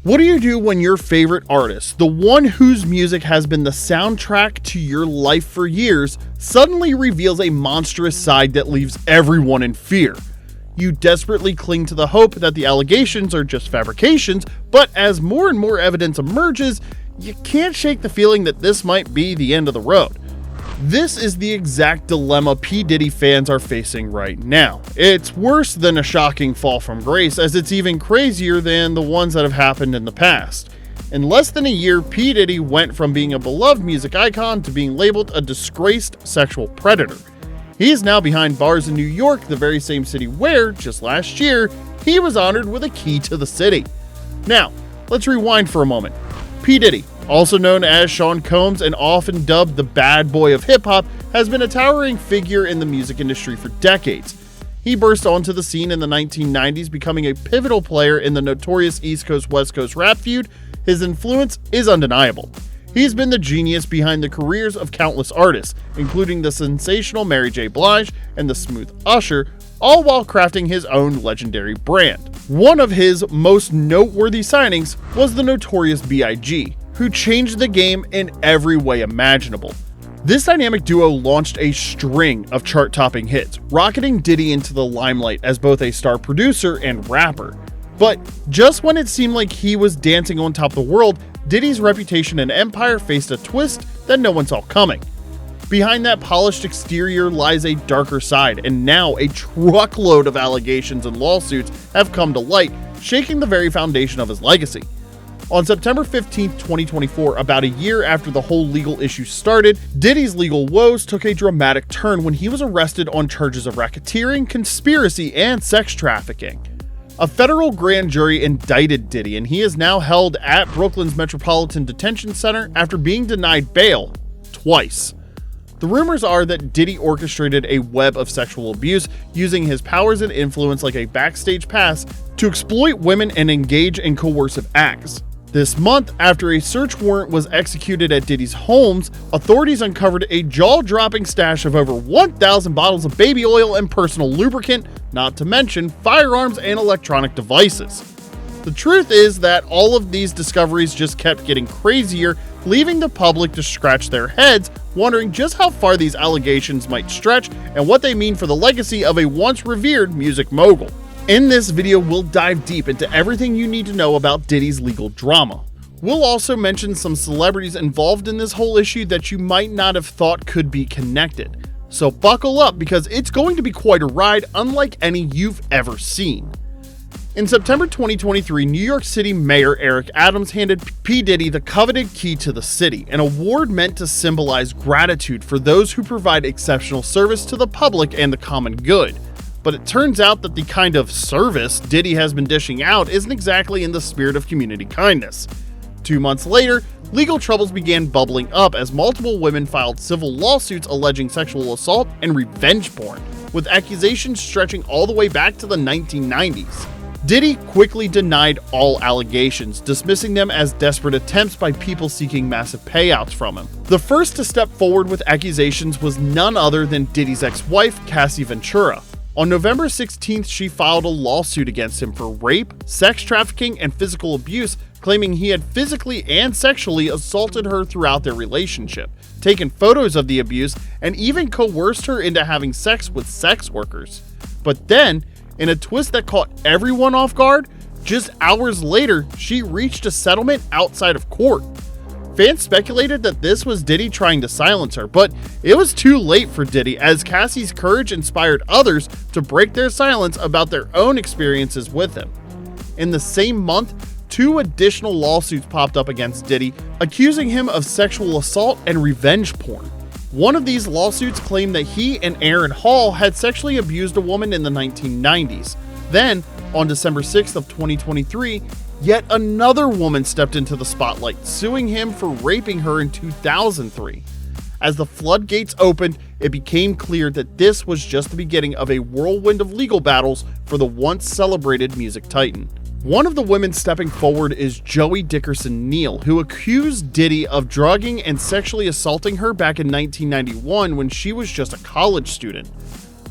What do you do when your favorite artist, the one whose music has been the soundtrack to your life for years, suddenly reveals a monstrous side that leaves everyone in fear? You desperately cling to the hope that the allegations are just fabrications, but as more and more evidence emerges, you can't shake the feeling that this might be the end of the road. This is the exact dilemma P Diddy fans are facing right now. It's worse than a shocking fall from grace, as it's even crazier than the ones that have happened in the past. In less than a year, P Diddy went from being a beloved music icon to being labeled a disgraced sexual predator. He is now behind bars in New York, the very same city where, just last year, he was honored with a key to the city. Now, let's rewind for a moment. P Diddy, also known as Sean Combs and often dubbed the bad boy of hip-hop, has been a towering figure in the music industry for decades. He burst onto the scene in the 1990s, becoming a pivotal player in the notorious East Coast-West Coast rap feud. His influence is undeniable. He's been the genius behind the careers of countless artists, including the sensational Mary J. Blige and the smooth Usher, all while crafting his own legendary brand. One of his most noteworthy signings was the notorious B.I.G., who changed the game in every way imaginable. This dynamic duo launched a string of chart-topping hits, rocketing Diddy into the limelight as both a star producer and rapper. But just when it seemed like he was dancing on top of the world, Diddy's reputation and empire faced a twist that no one saw coming. Behind that polished exterior lies a darker side, and now a truckload of allegations and lawsuits have come to light, shaking the very foundation of his legacy. On September 15, 2024, about a year after the whole legal issue started, Diddy's legal woes took a dramatic turn when he was arrested on charges of racketeering, conspiracy, and sex trafficking. A federal grand jury indicted Diddy, and he is now held at Brooklyn's Metropolitan Detention Center after being denied bail twice. The rumors are that Diddy orchestrated a web of sexual abuse, using his powers and influence like a backstage pass to exploit women and engage in coercive acts. This month, after a search warrant was executed at Diddy's homes, authorities uncovered a jaw-dropping stash of over 1,000 bottles of baby oil and personal lubricant, not to mention firearms and electronic devices. The truth is that all of these discoveries just kept getting crazier, leaving the public to scratch their heads, wondering just how far these allegations might stretch and what they mean for the legacy of a once revered music mogul. In this video, we'll dive deep into everything you need to know about Diddy's legal drama. We'll also mention some celebrities involved in this whole issue that you might not have thought could be connected. So buckle up, because it's going to be quite a ride unlike any you've ever seen. In September 2023, New York City Mayor Eric Adams handed P. Diddy the coveted key to the city, an award meant to symbolize gratitude for those who provide exceptional service to the public and the common good. But it turns out that the kind of service Diddy has been dishing out isn't exactly in the spirit of community kindness. 2 months later, legal troubles began bubbling up as multiple women filed civil lawsuits alleging sexual assault and revenge porn, with accusations stretching all the way back to the 1990s. Diddy quickly denied all allegations, dismissing them as desperate attempts by people seeking massive payouts from him. The first to step forward with accusations was none other than Diddy's ex-wife, Cassie Ventura. On November 16th, she filed a lawsuit against him for rape, sex trafficking, and physical abuse, claiming he had physically and sexually assaulted her throughout their relationship, taken photos of the abuse, and even coerced her into having sex with sex workers. But then, in a twist that caught everyone off guard, just hours later, she reached a settlement outside of court. Fans speculated that this was Diddy trying to silence her, but it was too late for Diddy, as Cassie's courage inspired others to break their silence about their own experiences with him. In the same month, 2 additional lawsuits popped up against Diddy, accusing him of sexual assault and revenge porn. One of these lawsuits claimed that he and Aaron Hall had sexually abused a woman in the 1990s. Then, on December 6th of 2023, yet another woman stepped into the spotlight, suing him for raping her in 2003. As the floodgates opened, it became clear that this was just the beginning of a whirlwind of legal battles for the once celebrated music titan. One of the women stepping forward is Joey Dickerson Neal, who accused Diddy of drugging and sexually assaulting her back in 1991 when she was just a college student.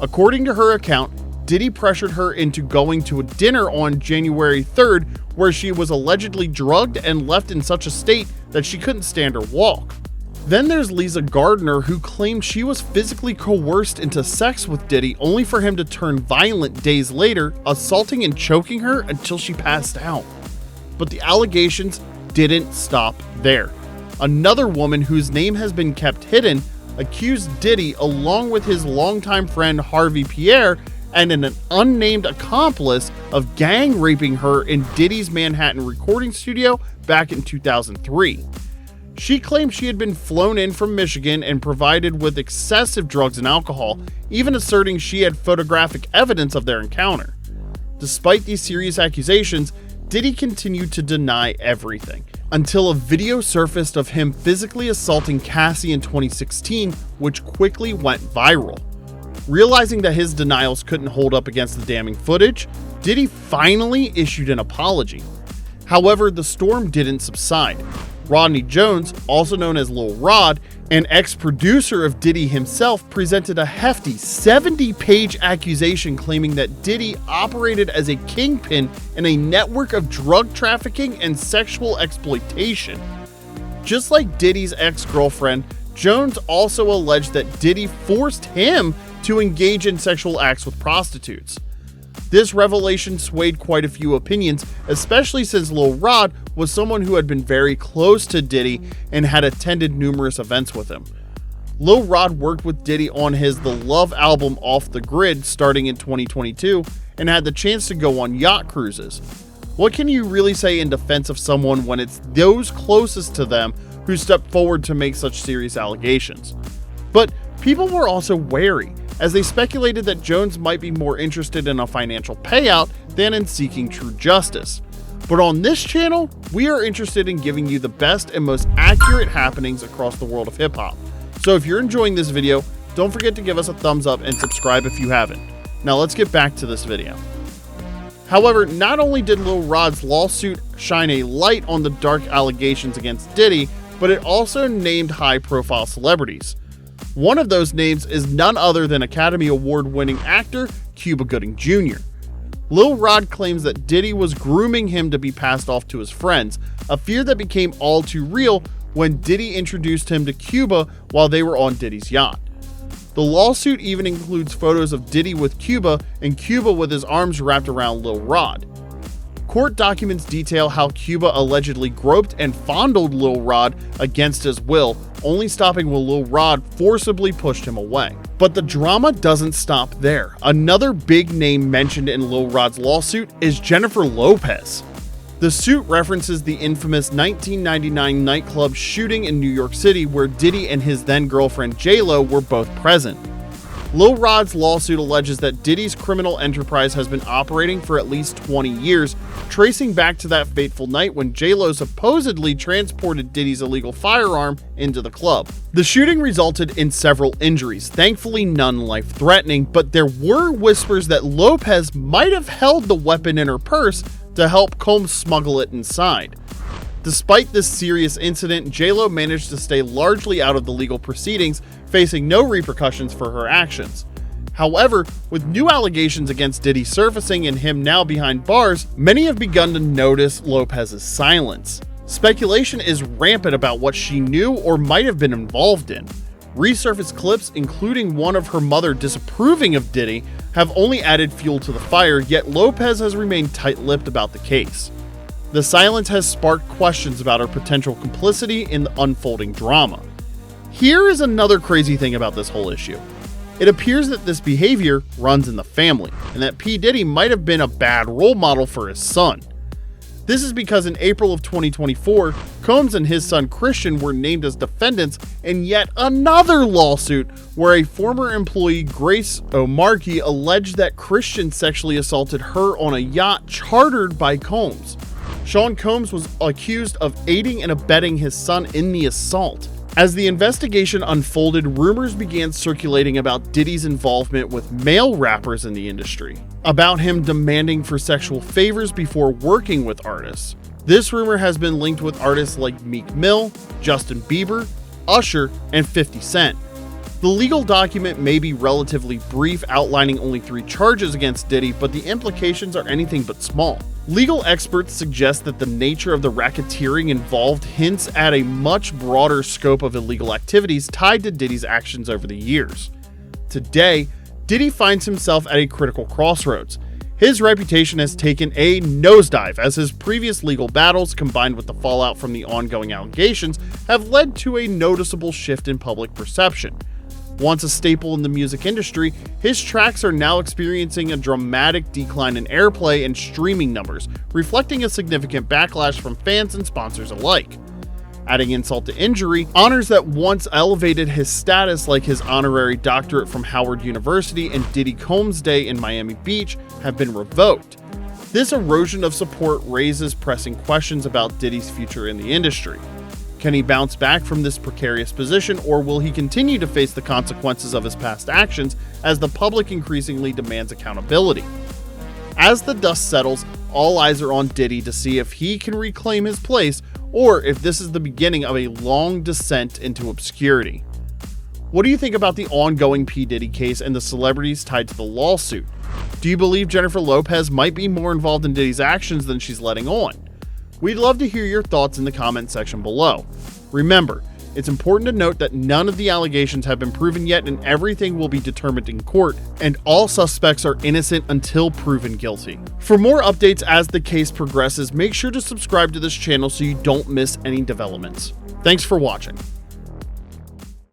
According to her account, Diddy pressured her into going to a dinner on January 3rd where she was allegedly drugged and left in such a state that she couldn't stand or walk. Then there's Lisa Gardner, who claimed she was physically coerced into sex with Diddy only for him to turn violent days later, assaulting and choking her until she passed out. But the allegations didn't stop there. Another woman whose name has been kept hidden accused Diddy, along with his longtime friend Harvey Pierre and an unnamed accomplice, of gang raping her in Diddy's Manhattan recording studio back in 2003. She claimed she had been flown in from Michigan and provided with excessive drugs and alcohol, even asserting she had photographic evidence of their encounter. Despite these serious accusations, Diddy continued to deny everything, until a video surfaced of him physically assaulting Cassie in 2016, which quickly went viral. Realizing that his denials couldn't hold up against the damning footage, Diddy finally issued an apology. However, the storm didn't subside. Rodney Jones, also known as Lil Rod, an ex-producer of Diddy himself, presented a hefty 70-page accusation claiming that Diddy operated as a kingpin in a network of drug trafficking and sexual exploitation. Just like Diddy's ex-girlfriend, Jones also alleged that Diddy forced him to engage in sexual acts with prostitutes. This revelation swayed quite a few opinions, especially since Lil Rod was someone who had been very close to Diddy and had attended numerous events with him. Lil Rod worked with Diddy on his The Love album Off the Grid starting in 2022 and had the chance to go on yacht cruises. What can you really say in defense of someone when it's those closest to them who step forward to make such serious allegations? But people were also wary, as they speculated that Jones might be more interested in a financial payout than in seeking true justice. But on this channel, we are interested in giving you the best and most accurate happenings across the world of hip-hop. So if you're enjoying this video, don't forget to give us a thumbs up and subscribe if you haven't. Now let's get back to this video. However, not only did Lil Rod's lawsuit shine a light on the dark allegations against Diddy, but it also named high-profile celebrities. One of those names is none other than Academy Award-winning actor Cuba Gooding Jr. Lil Rod claims that Diddy was grooming him to be passed off to his friends, a fear that became all too real when Diddy introduced him to Cuba while they were on Diddy's yacht. The lawsuit even includes photos of Diddy with Cuba and Cuba with his arms wrapped around Lil Rod. Court documents detail how Cuba allegedly groped and fondled Lil Rod against his will, only stopping when Lil Rod forcibly pushed him away. But the drama doesn't stop there. Another big name mentioned in Lil Rod's lawsuit is Jennifer Lopez. The suit references the infamous 1999 nightclub shooting in New York City where Diddy and his then-girlfriend J-Lo were both present. Lil Rod's lawsuit alleges that Diddy's criminal enterprise has been operating for at least 20 years, tracing back to that fateful night when J-Lo supposedly transported Diddy's illegal firearm into the club. The shooting resulted in several injuries, thankfully none life-threatening, but there were whispers that Lopez might have held the weapon in her purse to help Combs smuggle it inside. Despite this serious incident, J-Lo managed to stay largely out of the legal proceedings, facing no repercussions for her actions. However, with new allegations against Diddy surfacing and him now behind bars, many have begun to notice Lopez's silence. Speculation is rampant about what she knew or might have been involved in. Resurfaced clips, including one of her mother disapproving of Diddy, have only added fuel to the fire, yet Lopez has remained tight-lipped about the case. The silence has sparked questions about her potential complicity in the unfolding drama. Here is another crazy thing about this whole issue. It appears that this behavior runs in the family, and that P Diddy might have been a bad role model for his son. This is because in April of 2024, Combs and his son Christian were named as defendants in yet another lawsuit where a former employee, Grace O'Markey, alleged that Christian sexually assaulted her on a yacht chartered by Combs. Sean Combs was accused of aiding and abetting his son in the assault. As the investigation unfolded, rumors began circulating about Diddy's involvement with male rappers in the industry, about him demanding for sexual favors before working with artists. This rumor has been linked with artists like Meek Mill, Justin Bieber, Usher, and 50 Cent. The legal document may be relatively brief, outlining only 3 charges against Diddy, but the implications are anything but small. Legal experts suggest that the nature of the racketeering involved hints at a much broader scope of illegal activities tied to Diddy's actions over the years. Today, Diddy finds himself at a critical crossroads. His reputation has taken a nosedive as his previous legal battles, combined with the fallout from the ongoing allegations, have led to a noticeable shift in public perception. Once a staple in the music industry, his tracks are now experiencing a dramatic decline in airplay and streaming numbers, reflecting a significant backlash from fans and sponsors alike. Adding insult to injury, honors that once elevated his status, like his honorary doctorate from Howard University and Diddy Combs Day in Miami Beach, have been revoked. This erosion of support raises pressing questions about Diddy's future in the industry. Can he bounce back from this precarious position, or will he continue to face the consequences of his past actions as the public increasingly demands accountability? As the dust settles, all eyes are on Diddy to see if he can reclaim his place, or if this is the beginning of a long descent into obscurity. What do you think about the ongoing P Diddy case and the celebrities tied to the lawsuit? Do you believe Jennifer Lopez might be more involved in Diddy's actions than she's letting on? We'd love to hear your thoughts in the comment section below. Remember, it's important to note that none of the allegations have been proven yet and everything will be determined in court, and all suspects are innocent until proven guilty. For more updates as the case progresses, make sure to subscribe to this channel so you don't miss any developments. Thanks for watching.